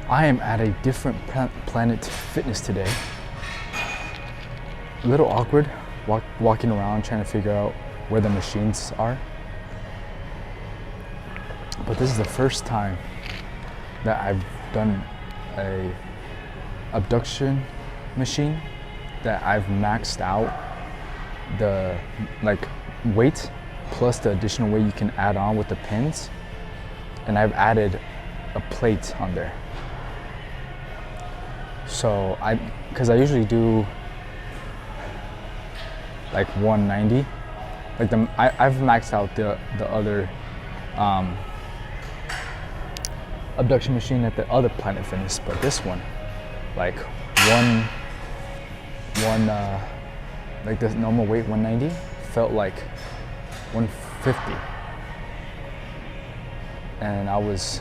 I am at a different Planet Fitness today. A little awkward walking around trying to figure out where the machines are. But this is the first time that I've done a abduction machine that I've maxed out the weight plus the additional weight you can add on with the pins, and I've added a plate on there. So because I usually do like 190, I've maxed out the other abduction machine at the other Planet Fitness, but this one, like the normal weight 190 felt like 150, and I was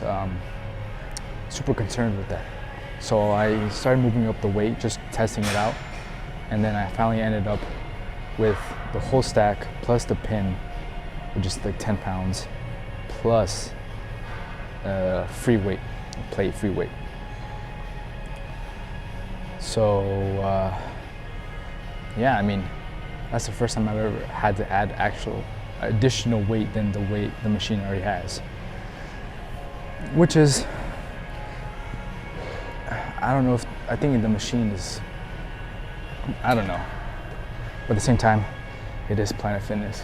super concerned with that. So I started moving up the weight, just testing it out, and then I finally ended up with the whole stack plus the pin, which is like 10 pounds, plus free weight, plate free weight. So yeah, I mean, that's the first time I've ever had to add actual additional weight than the weight the machine already has, which is, I don't know, I think the machine is, I don't know, but at the same time it is Planet Fitness,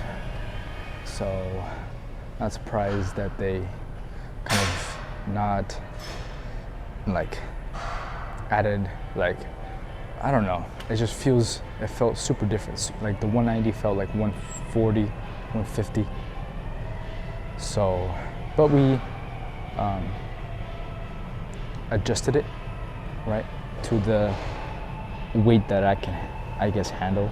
so not surprised that they kind of not added, I don't know, it felt super different. Like the 190 felt like 140, 150. So, but we adjusted it, right, to the weight that I can, I guess, handle,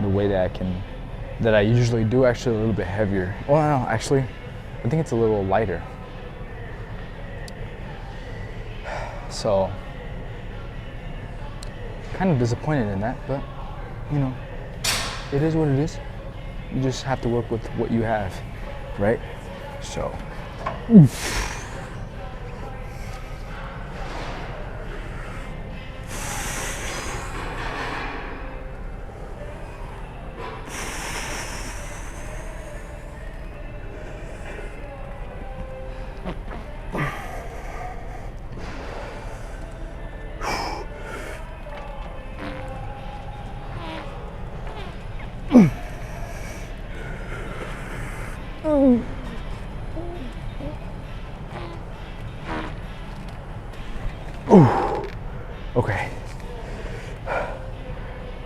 the way that I usually do, actually a little bit heavier. Well, no, actually, I think it's a little lighter. So, kind of disappointed in that, but you know, it is what it is. You just have to work with what you have, right? So, oof. Okay.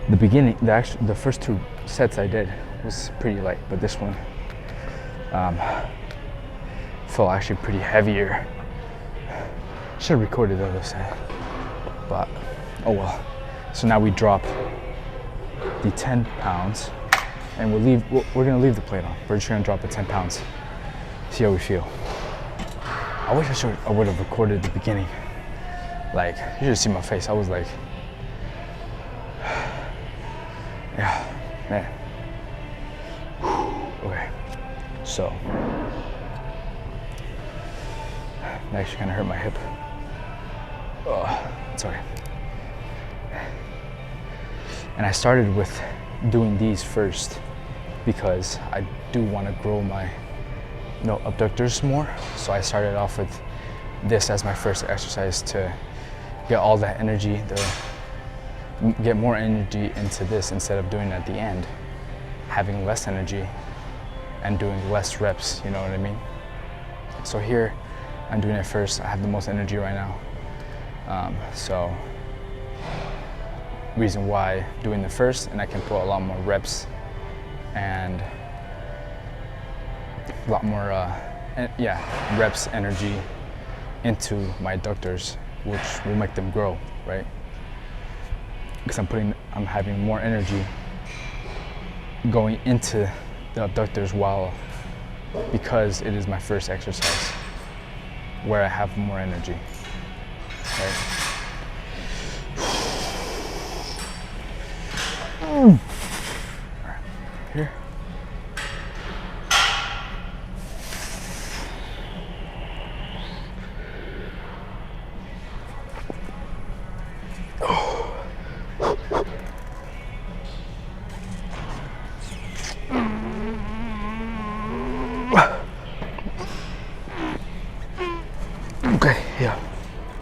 The beginning, the first two sets I did was pretty light, but this one felt actually pretty heavier. Should have recorded the other set, but oh well. So now we drop the 10 pounds, and we're gonna leave the plate on. We're just gonna drop the 10 pounds. See how we feel. I wish I would have recorded the beginning. Like, you should see my face. I was like, yeah, man. Okay, so that actually kind of hurt my hip. Oh, sorry. And I started with doing these first because I do want to grow my abductors more. So I started off with this as my first exercise to get all that energy, get more energy into this instead of doing it at the end, having less energy and doing less reps, you know what I mean? So here, I'm doing it first. I have the most energy right now. So, reason why doing the first, and I can put a lot more reps and a lot more, reps, energy into my adductors, which will make them grow, right? Because I'm having more energy going into the abductors because it is my first exercise where I have more energy, right? All right, here. Okay, yeah,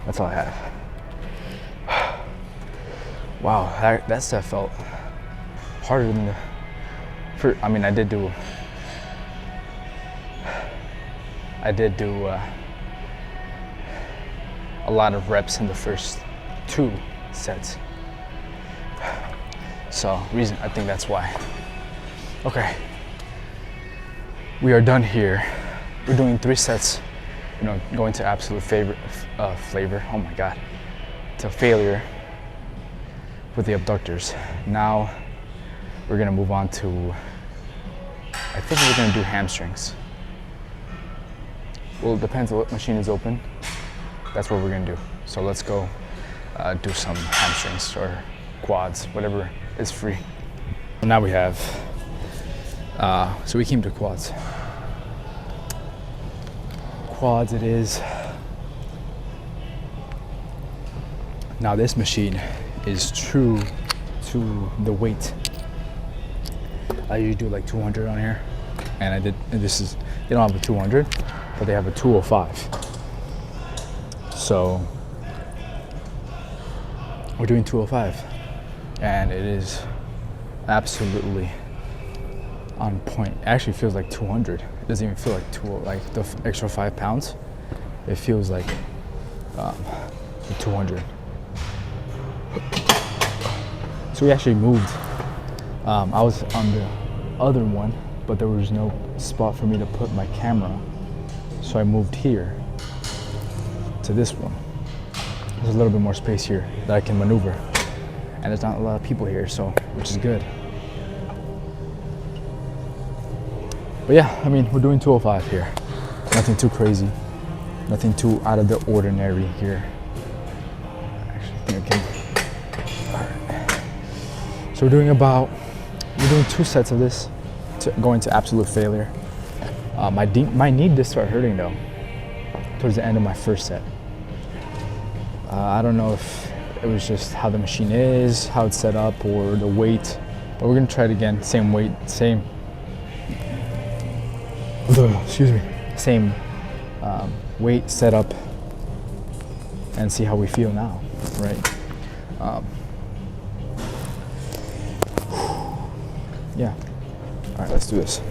that's all I have. Wow, that stuff felt harder than the first. I mean, I did do a lot of reps in the first 2 sets. So I think that's why. Okay, we are done here. We're doing 3 sets, you know, going to absolute flavor, oh my God, to failure with the abductors. Now we're gonna move on to, I think we're gonna do hamstrings. Well, it depends on what machine is open. That's what we're gonna do. So let's go do some hamstrings or quads, whatever is free. Now we have, so we came to quads. Quads it is. Now this machine is true to the weight. I usually do like 200 on here, and they don't have a 200, but they have a 205. So we're doing 205, and it is absolutely on point. It actually feels like 200. It doesn't even feel like the extra 5 pounds. It feels like 200. So we actually moved. I was on the other one, but there was no spot for me to put my camera. So I moved here to this one. There's a little bit more space here that I can maneuver. And there's not a lot of people here, so which is good. But yeah, I mean, we're doing 205 here. Nothing too crazy. Nothing too out of the ordinary here. Actually, I think I can. All right. So we're doing 2 sets of this, going to absolute failure. My knee did start hurting though, towards the end of my first set. I don't know if it was just how the machine is, how it's set up, or the weight. But we're gonna try it again. Same weight, same. Excuse me. Same weight setup, and see how we feel now, right? Yeah. All right, let's do this.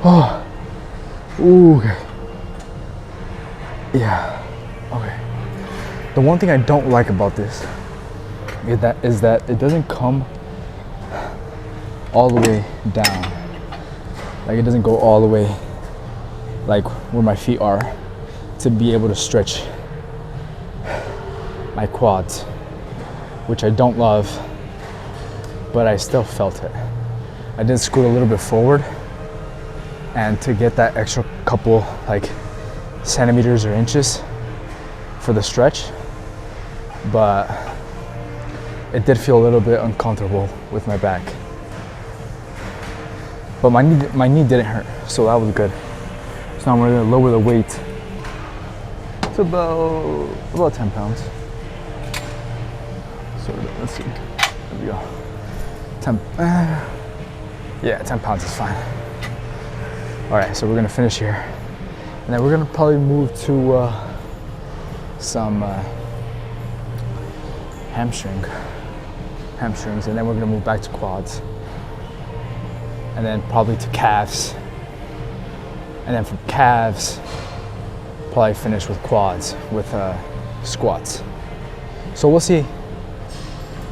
Oh, ooh, okay. Yeah, okay. The one thing I don't like about this is that it doesn't come all the way down. Like, it doesn't go all the way, like where my feet are, to be able to stretch my quads, which I don't love, but I still felt it. I did scoot a little bit forward, and to get that extra couple like centimeters or inches for the stretch, but it did feel a little bit uncomfortable with my back. But my knee didn't hurt, so that was good. So now we're gonna lower the weight to about 10 pounds. So let's see, there we go. 10 pounds is fine. All right, so we're gonna finish here, and then we're gonna probably move to some hamstrings, and then we're gonna move back to quads, and then probably to calves, and then from calves, probably finish with quads with squats. So we'll see.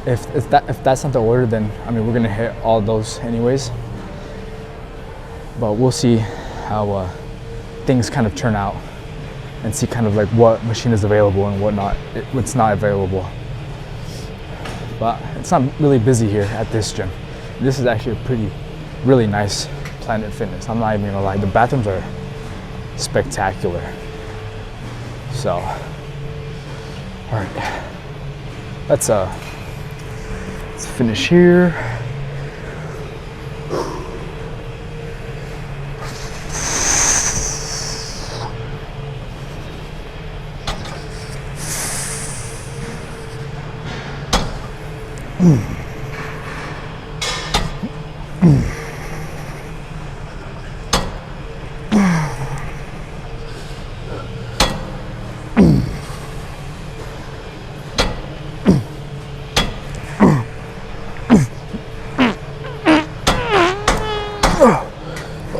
If that's not the order, then I mean we're gonna hit all those anyways. But we'll see how things kind of turn out, and see kind of like what machine is available and what's not available. but it's not really busy here at this gym. This is actually a really nice Planet Fitness. I'm not even gonna lie, the bathrooms are spectacular. So, all right, let's finish here.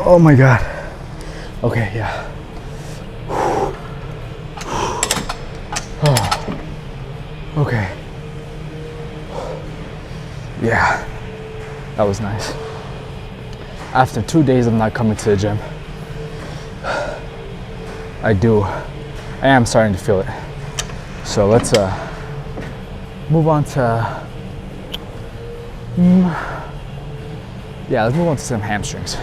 Oh my God. Okay, yeah. Okay. Yeah, that was nice. After 2 days of not coming to the gym, I am starting to feel it. So let's move on to, let's move on to some hamstrings.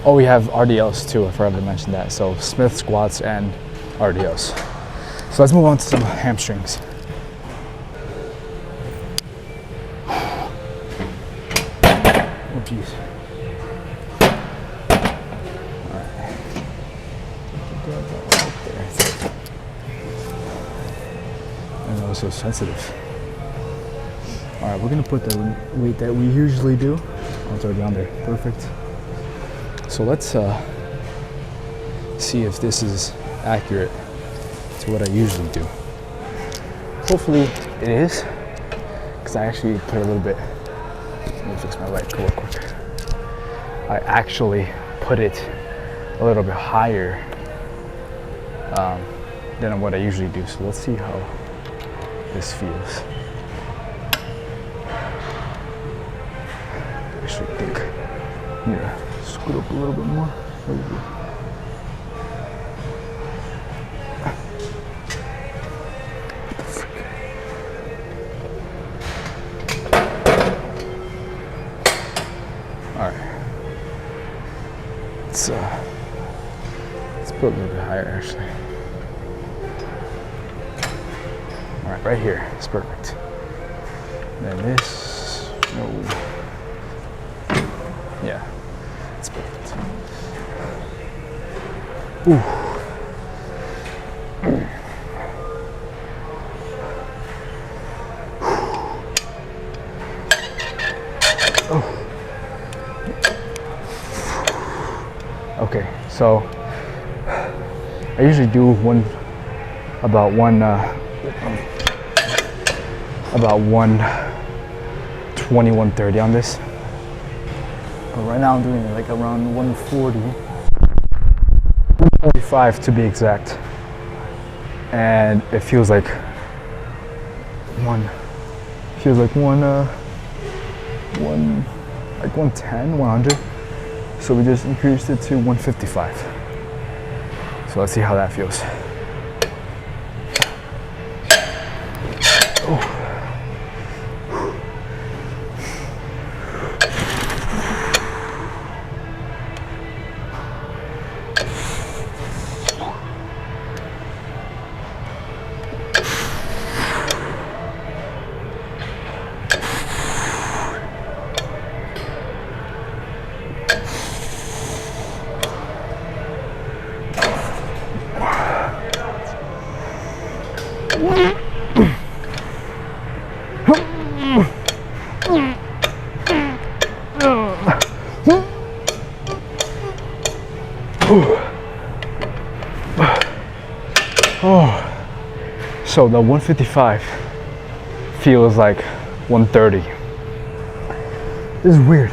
Oh, we have RDLs too, I forgot to mention that. So Smith squats and RDLs. So let's move on to some hamstrings. Oh geez. Alright. I know it's so sensitive. Alright, we're gonna put the weight that we usually do. Oh, it's already on there. Perfect. So let's see if this is accurate to what I usually do. Hopefully it is, because I actually put a little bit, let me fix my light real quick. I actually put it a little bit higher than what I usually do. So let's see how this feels. I actually think, yeah. Scoot up a little bit more. There we go. All right. Let's put a little bit higher actually. All right, right here. It's perfect. Then this. No. Yeah. It's perfect. Ooh. Oh. Okay, so I usually do about 120, 130 on this. But right now I'm doing it like around 140, 145 to be exact. And it feels like 110, 100. So we just increased it to 155. So let's see how that feels. Oh. Oh, so the 155 feels like 130. This is weird,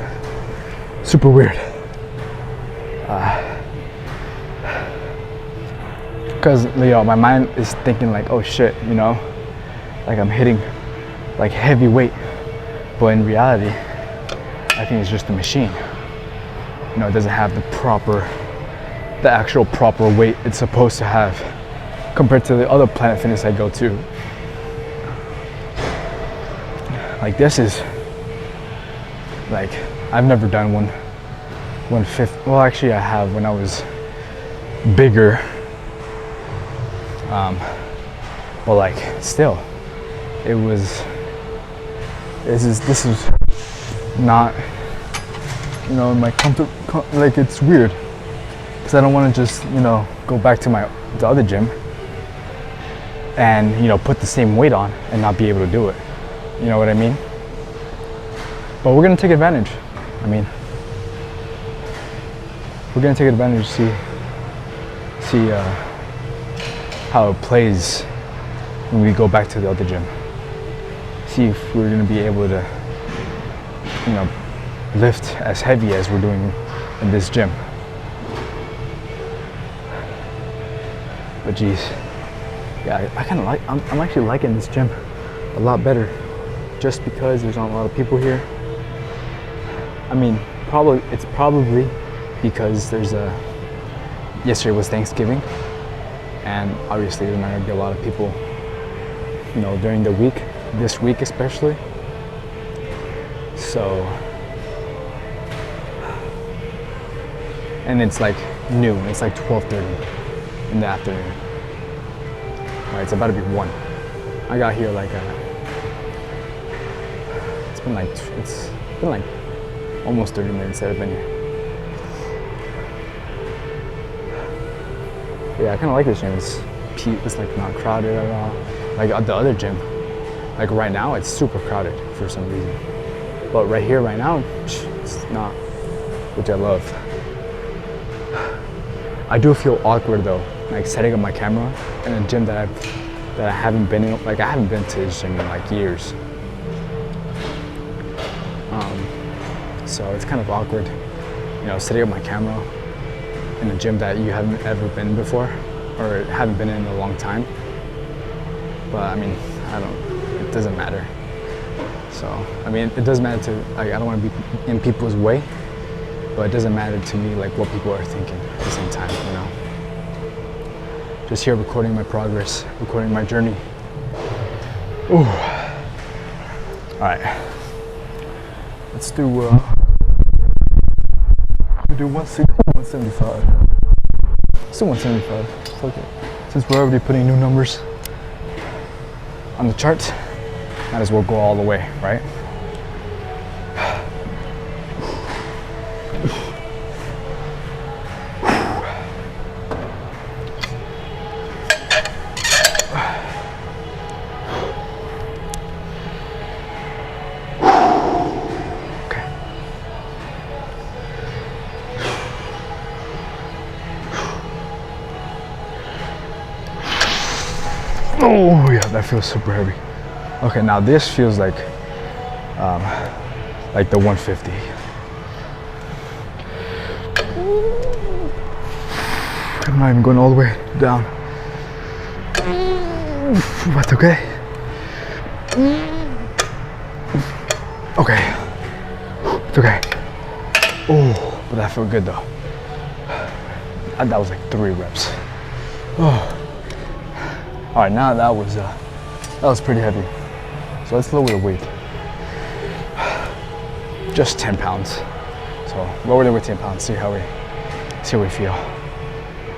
super weird. Because my mind is thinking like, oh shit, like I'm hitting like heavy weight, but in reality, I think it's just the machine. It doesn't have the actual proper weight it's supposed to have compared to the other Planet Fitness I go to. Like this is like, I've never done 150. Well, actually I have when I was bigger. But like still, this is not, you know, my comfort, like it's weird. Because I don't want to just, you know, go back to the other gym and, you know, put the same weight on and not be able to do it. You know what I mean? But we're gonna take advantage. I mean, we're gonna take advantage to see how it plays when we go back to the other gym. See if we're gonna be able to, you know, lift as heavy as we're doing in this gym. But geez, yeah, I kind of like, I'm actually liking this gym a lot better, just because there's not a lot of people here. I mean, it's probably because yesterday was Thanksgiving, and obviously there's not gonna be a lot of people, you know, during the week, this week especially. So, and it's like noon, it's like 12:30 in the afternoon. All right, it's about to be 1. I got here like it's been like almost 30 minutes that I've been here. Yeah, I kind of like this gym. It's like not crowded at all. Like at the other gym, like right now it's super crowded for some reason. But right here, right now, it's not, which I love. I do feel awkward though, like setting up my camera in a gym that I haven't been in. Like I haven't been to this gym in like years. So it's kind of awkward, you know, setting up my camera in a gym that you haven't ever been before, or haven't been in a long time. But I mean, it doesn't matter. So, I mean, it does matter to, like, I don't want to be in people's way, but it doesn't matter to me, like, what people are thinking at the same time, you know? Just here recording my progress, recording my journey. Ooh. All right. Let's do, we'll do 175. Let's do 175. Fuck it. Since we're already putting new numbers on the chart, might as well go all the way, right? Oh yeah, that feels super heavy. Okay, now this feels like the 150. I'm not even going all the way down. That's okay. Okay, it's okay. Oh, but that felt good though. That was like 3 reps. Oh. All right, now that was pretty heavy. So let's lower the weight. Just 10 pounds. So lower the weight 10 pounds, see how we feel.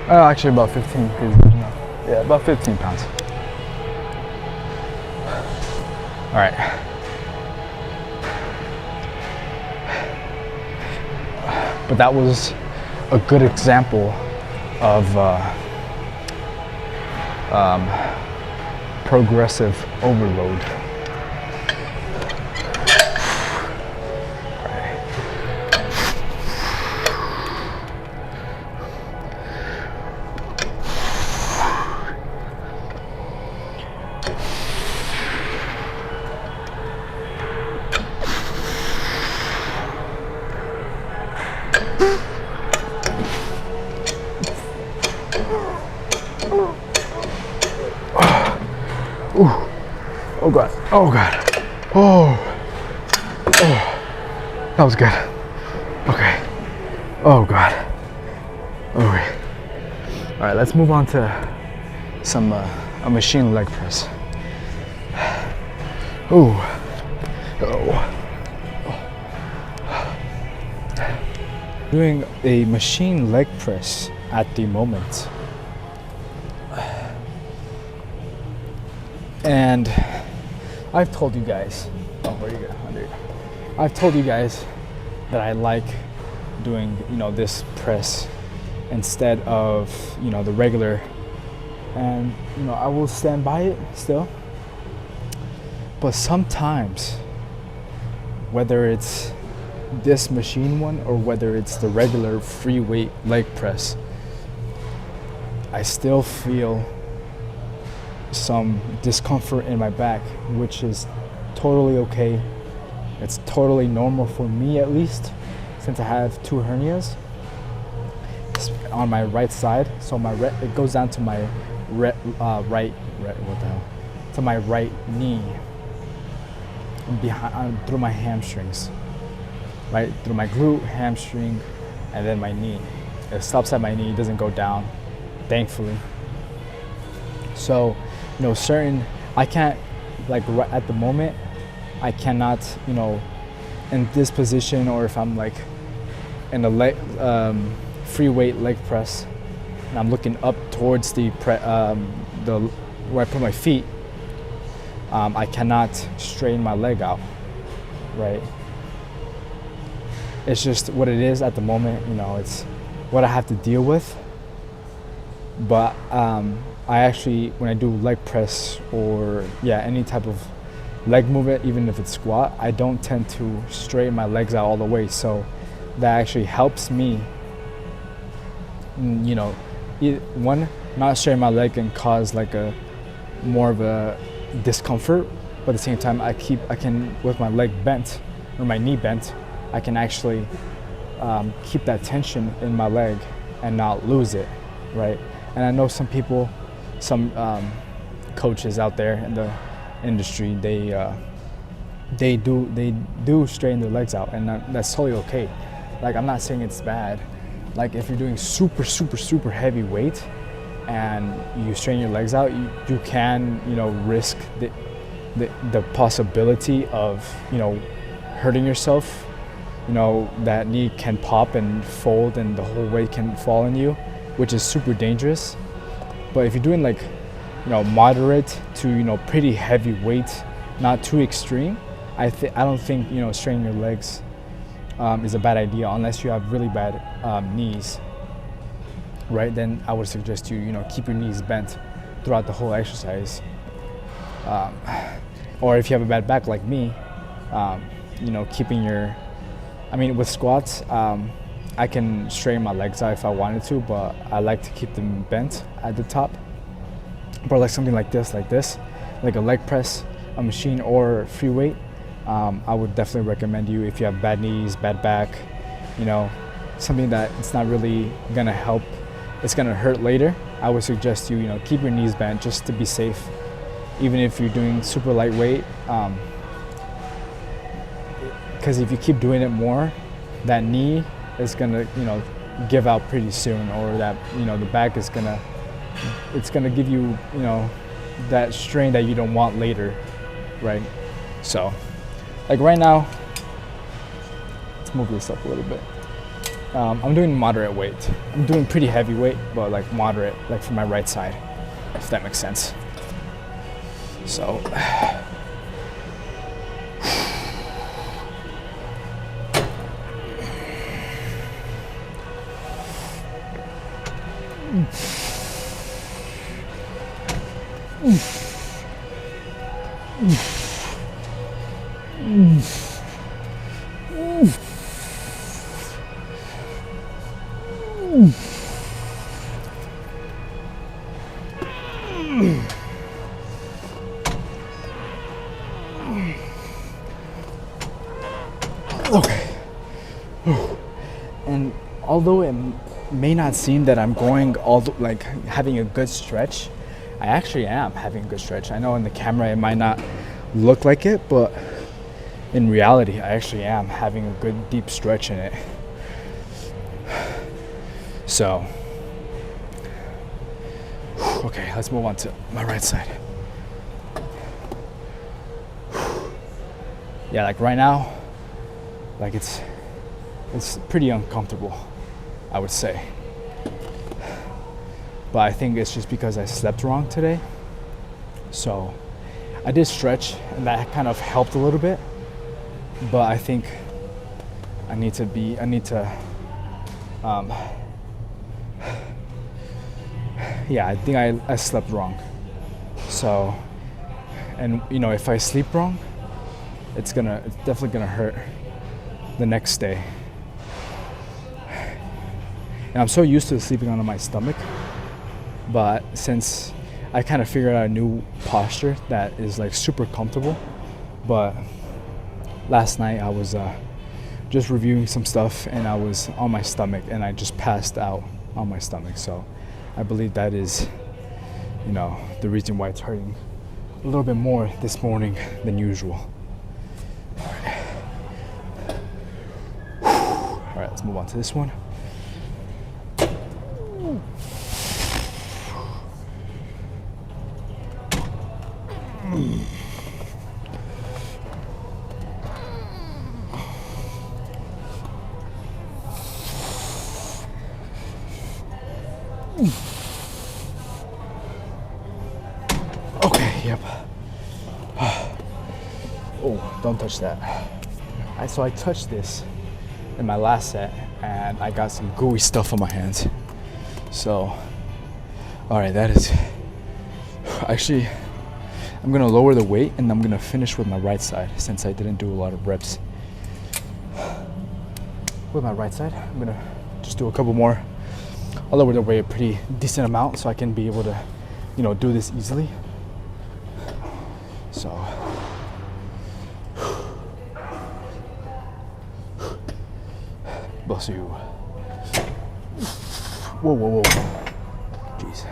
Actually about 15 is good enough. Yeah, about 15 pounds. All right. But that was a good example of progressive overload. Oh God, oh God, oh, that was good. Okay, oh God, okay. All right, let's move on to a machine leg press. Ooh, Doing a machine leg press at the moment. And I've told you guys, where you go? Under you. I've told you guys that I like doing, this press instead of, the regular. And, I will stand by it still. But sometimes, whether it's this machine one or whether it's the regular free weight leg press, I still feel some discomfort in my back, which is totally okay. It's totally normal for me, at least, since I have 2 hernias on my right side. So it goes down to my to my right knee, behind through my hamstrings, right through my glute, hamstring, and then my knee. It stops at my knee, doesn't go down, thankfully. So, I can't, like right at the moment, I cannot, in this position, or if I'm like in a free weight leg press, and I'm looking up towards the where I put my feet, I cannot straighten my leg out, right? It's just what it is at the moment, it's what I have to deal with. But I actually, when I do leg press or any type of leg movement, even if it's squat, I don't tend to straighten my legs out all the way. So that actually helps me, one, not straighten my leg and cause like a more of a discomfort, but at the same time I can, with my leg bent or my knee bent, I can actually keep that tension in my leg and not lose it, right? And I know some people, some coaches out there in the industry, they do straighten their legs out, and that's totally okay. Like, I'm not saying it's bad. Like, if you're doing super heavy weight and you straighten your legs out, you can, risk the possibility of, hurting yourself. That knee can pop and fold and the whole weight can fall on you, which is super dangerous. But if you're doing like, moderate to, pretty heavy weight, not too extreme, I don't think, straightening your legs is a bad idea, unless you have really bad knees, right? Then I would suggest you, keep your knees bent throughout the whole exercise. Or if you have a bad back like me, keeping with squats, I can straighten my legs out if I wanted to, but I like to keep them bent at the top. But like something like this, like a leg press, a machine, or free weight, I would definitely recommend you, if you have bad knees, bad back, something that it's not really gonna help, it's gonna hurt later, I would suggest you, keep your knees bent just to be safe. Even if you're doing super lightweight, because if you keep doing it more, that knee is gonna, give out pretty soon, or that, the back is it's gonna give you, that strain that you don't want later, right? So, like right now, let's move this up a little bit. I'm doing moderate weight. I'm doing pretty heavy weight, but like moderate, like for my right side, if that makes sense. So, okay. And although it may not seem that I'm going like having a good stretch, I actually am having a good stretch. I know in the camera it might not look like it, but in reality, I actually am having a good deep stretch in it. So, okay, let's move on to my right side. yeah, like right now, like it's pretty uncomfortable, I would say. But I think it's just because I slept wrong today. So I did stretch and that kind of helped a little bit. But I think I need to yeah, I think I slept wrong. So, and you know, if I sleep wrong, it's definitely gonna hurt the next day. And I'm so used to sleeping on my stomach, but since I kind of figured out a new posture that is like super comfortable. But last night I was just reviewing some stuff and I was on my stomach and I just passed out on my stomach. So I believe that is, you know, the reason why it's hurting a little bit more this morning than usual. All right, let's move on to this one. Okay, yep. Oh, don't touch that. So I touched this in my last set and I got some gooey stuff on my hands. So, all right, that is, actually, I'm gonna lower the weight and I'm gonna finish with my right side since I didn't do a lot of reps. With my right side, I'm gonna just do a couple more. I'll lower the weight a pretty decent amount so I can be able to, you know, do this easily. So, bless you. Whoa, whoa, whoa. Jeez.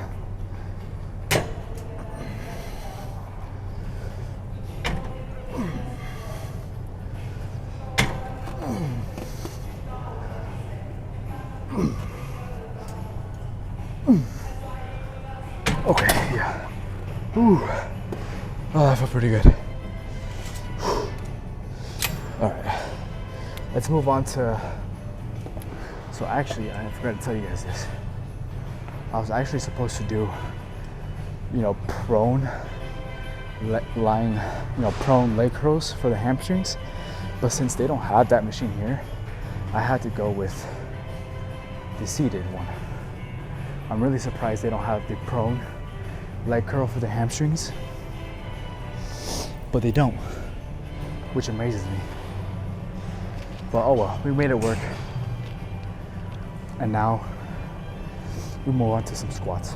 Okay, yeah. Ooh. Oh, that felt pretty good. All right. Let's move on to. So actually, I forgot to tell you guys this. I was actually supposed to do, you know, prone leg curls for the hamstrings, but since they don't have that machine here, I had to go with the seated one. I'm really surprised they don't have the prone leg curl for the hamstrings, but they don't, which amazes me. But oh well, we made it work. And now we move on to some squats.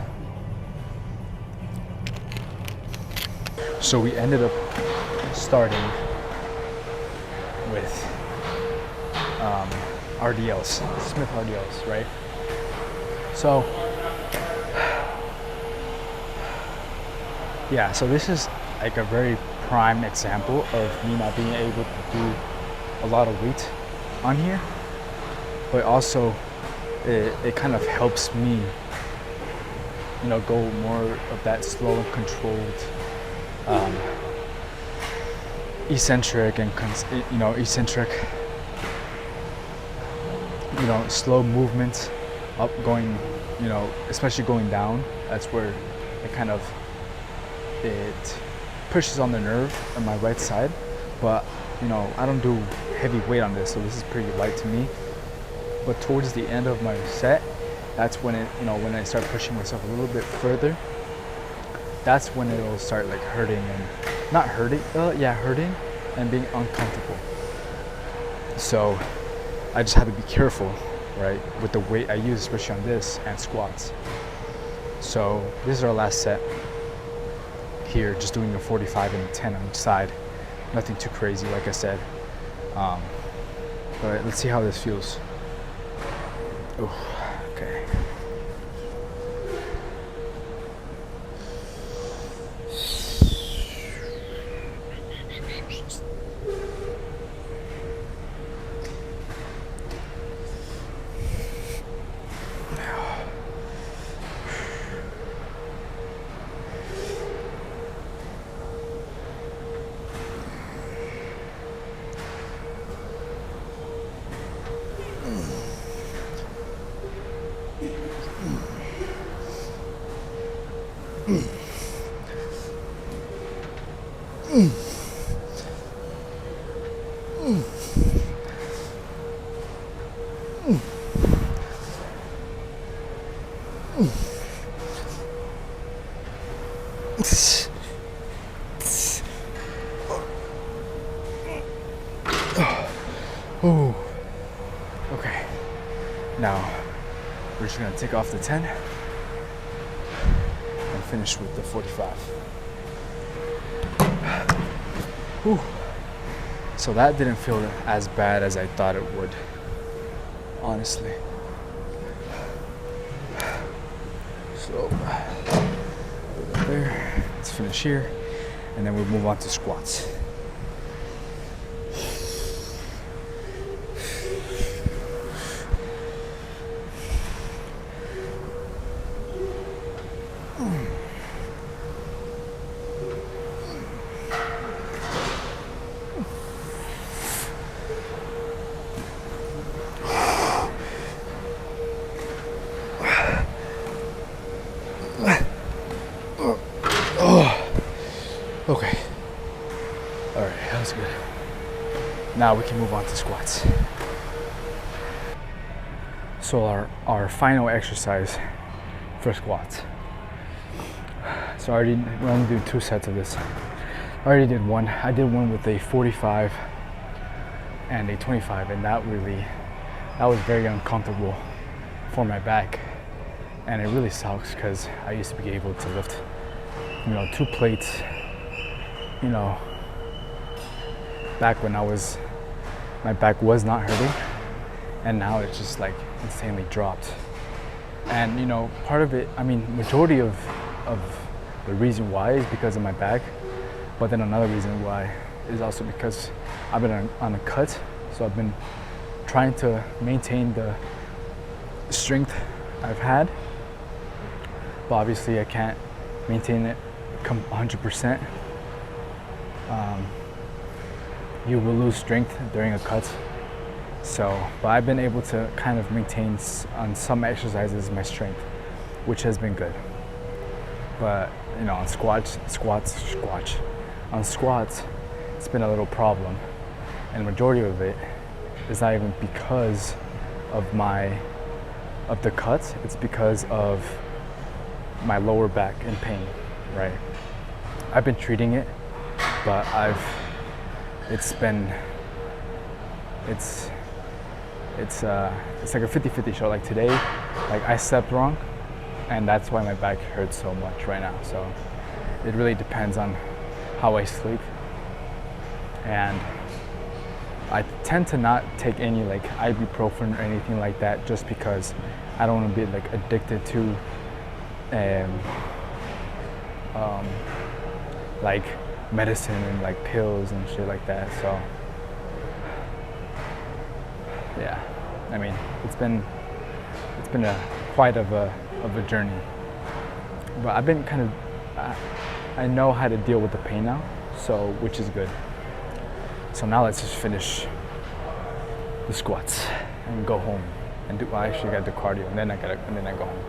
So we ended up starting with RDLs, Smith RDLs, right? So yeah, so this is like a very prime example of me not being able to do a lot of weight on here, but also it kind of helps me, you know, go more of that slow and controlled, eccentric and slow movements up going, you know, especially going down. That's where it pushes on the nerve on my right side. But you know, I don't do heavy weight on this, so this is pretty light to me. But towards the end of my set, that's when when I start pushing myself a little bit further, that's when it'll start like hurting and hurting and being uncomfortable. So I just have to be careful, right, with the weight I use, especially on this and squats. So this is our last set here, just doing a 45 and a 10 on each side. Nothing too crazy, like I said. But let's see how this feels. Ooh, okay. Ooh. Okay. Now we're just gonna take off the 10 and finish with the 45. Ooh. So that didn't feel as bad as I thought it would, honestly. So put it there. Let's finish here, and then we'll move on to squats. Okay. All right, that was good. Now we can move on to squats. So our final exercise for squats. So we're only doing 2 sets of this. I already did one. I did one with a 45 and a 25, and that was very uncomfortable for my back. And it really sucks because I used to be able to lift, 2 plates, back when my back was not hurting, and now it's just like insanely dropped. And part of it, majority of the reason why is because of my back, but then another reason why is also because I've been on a cut, so I've been trying to maintain the strength I've had, but obviously I can't maintain it 100%. You will lose strength during a cut. But I've been able to kind of maintain on some exercises my strength, which has been good. But on squats, it's been a little problem, and the majority of it is not even because of the cuts. It's because of my lower back in pain, right? I've been treating it, but it's like a 50-50 show. Like today, I slept wrong, and that's why my back hurts so much right now. So it really depends on how I sleep, and I tend to not take any ibuprofen or anything like that, just because I don't want to be addicted to medicine and pills and shit like that. So yeah, it's been quite of a journey, but I've been I know how to deal with the pain now, so which is good. So now let's just finish the squats and go home and I actually got to do cardio, and then I go home.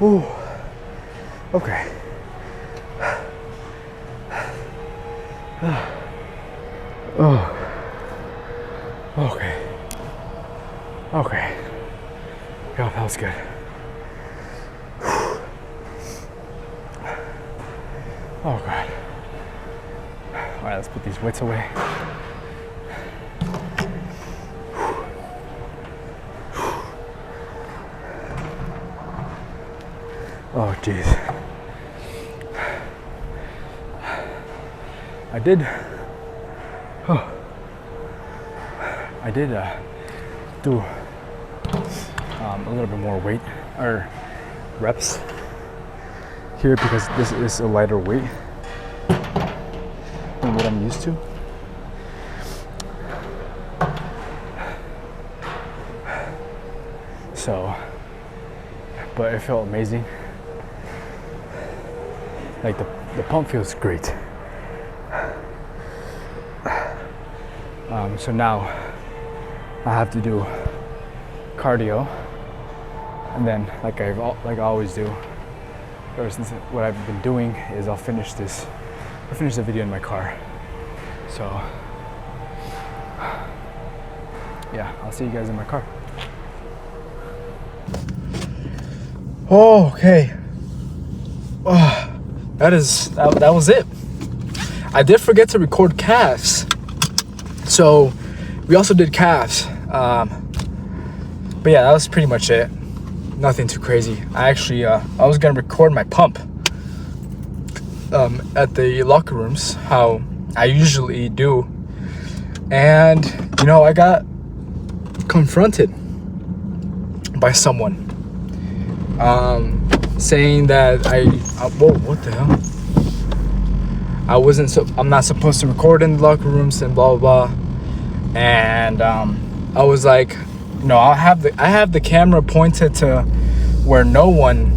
Ooh. Okay. Oh. Okay. Okay. Yeah, that was good. Oh God. All right, let's put these weights away. Oh geez. I did do a little bit more weight or reps here because this is a lighter weight than what I'm used to. So, but it felt amazing. Like the pump feels great. So now I have to do cardio, and then like I always do. Ever since what I've been doing is I'll finish the video in my car. So yeah, I'll see you guys in my car. Okay. Oh, that was it. I did forget to record calves. So we also did calves. But yeah, that was pretty much it. Nothing too crazy. I was gonna record my pump at the locker rooms, how I usually do. And I got confronted by someone saying that whoa, what the hell? I'm not supposed to record in the locker rooms and blah blah blah. And I was like, I have the camera pointed to where no one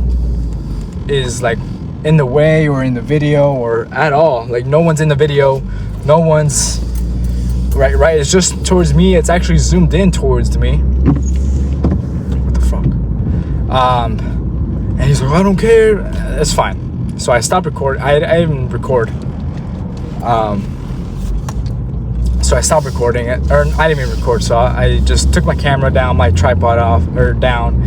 is like in the way or in the video or at all. Like no one's in the video, no one's right. It's just towards me. It's actually zoomed in towards me. What the fuck? And he's like, I don't care. It's fine. So I stopped recording. I didn't record. So I stopped recording it, or I didn't even record. So I just took my camera down, my tripod down,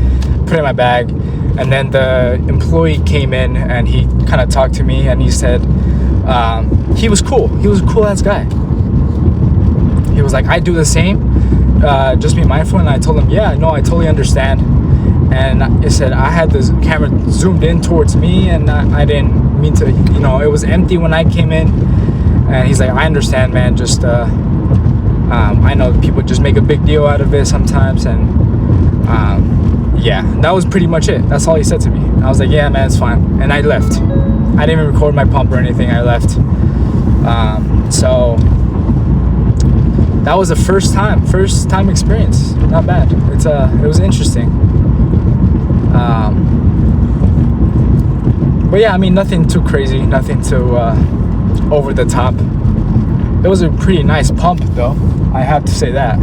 put it in my bag, and then the employee came in and he kind of talked to me and he said, he was cool. He was a cool ass guy. He was like, I do the same. Just be mindful. And I told him, yeah, no, I totally understand. And I said I had the camera zoomed in towards me, and I didn't mean to. It was empty when I came in. And he's like, I understand, man. Just, I know people just make a big deal out of it sometimes. And, yeah, that was pretty much it. That's all he said to me. I was like, yeah, man, it's fine. And I left. I didn't even record my pump or anything. I left. So that was the first time experience. Not bad. It was interesting. But yeah, I mean, nothing too crazy. Nothing too, over the top. It was a pretty nice pump though, I have to say that.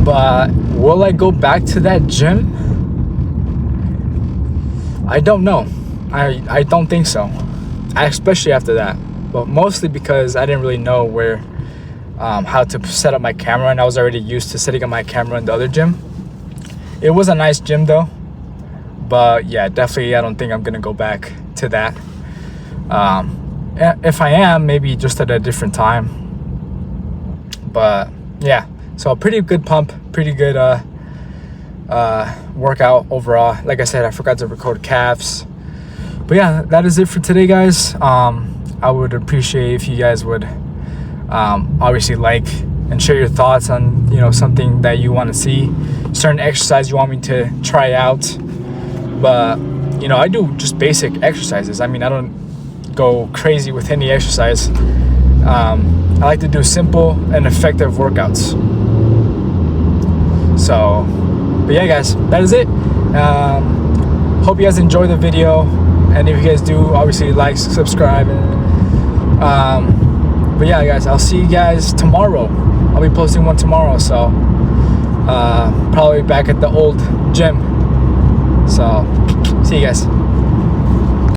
But will I go back to that gym? I don't know. I don't think so, especially after that. But mostly because I didn't really know where how to set up my camera, and I was already used to setting up my camera in the other gym. It was a nice gym though. But yeah, definitely I don't think I'm gonna go back to that. If I am, maybe just at a different time. But yeah, so a pretty good pump, pretty good workout overall. Like I said, I forgot to record calves. But yeah, that is it for today, guys. I would appreciate if you guys would obviously like and share your thoughts on something that you want to see, certain exercise you want me to try out. But I do just basic exercises. I mean, I don't go crazy with any exercise. I like to do simple and effective workouts. So, but yeah, guys, that is it. Hope you guys enjoy the video, and if you guys do, obviously like, subscribe. But yeah, guys, I'll see you guys tomorrow. I'll be posting one tomorrow, so probably back at the old gym. So, see you guys.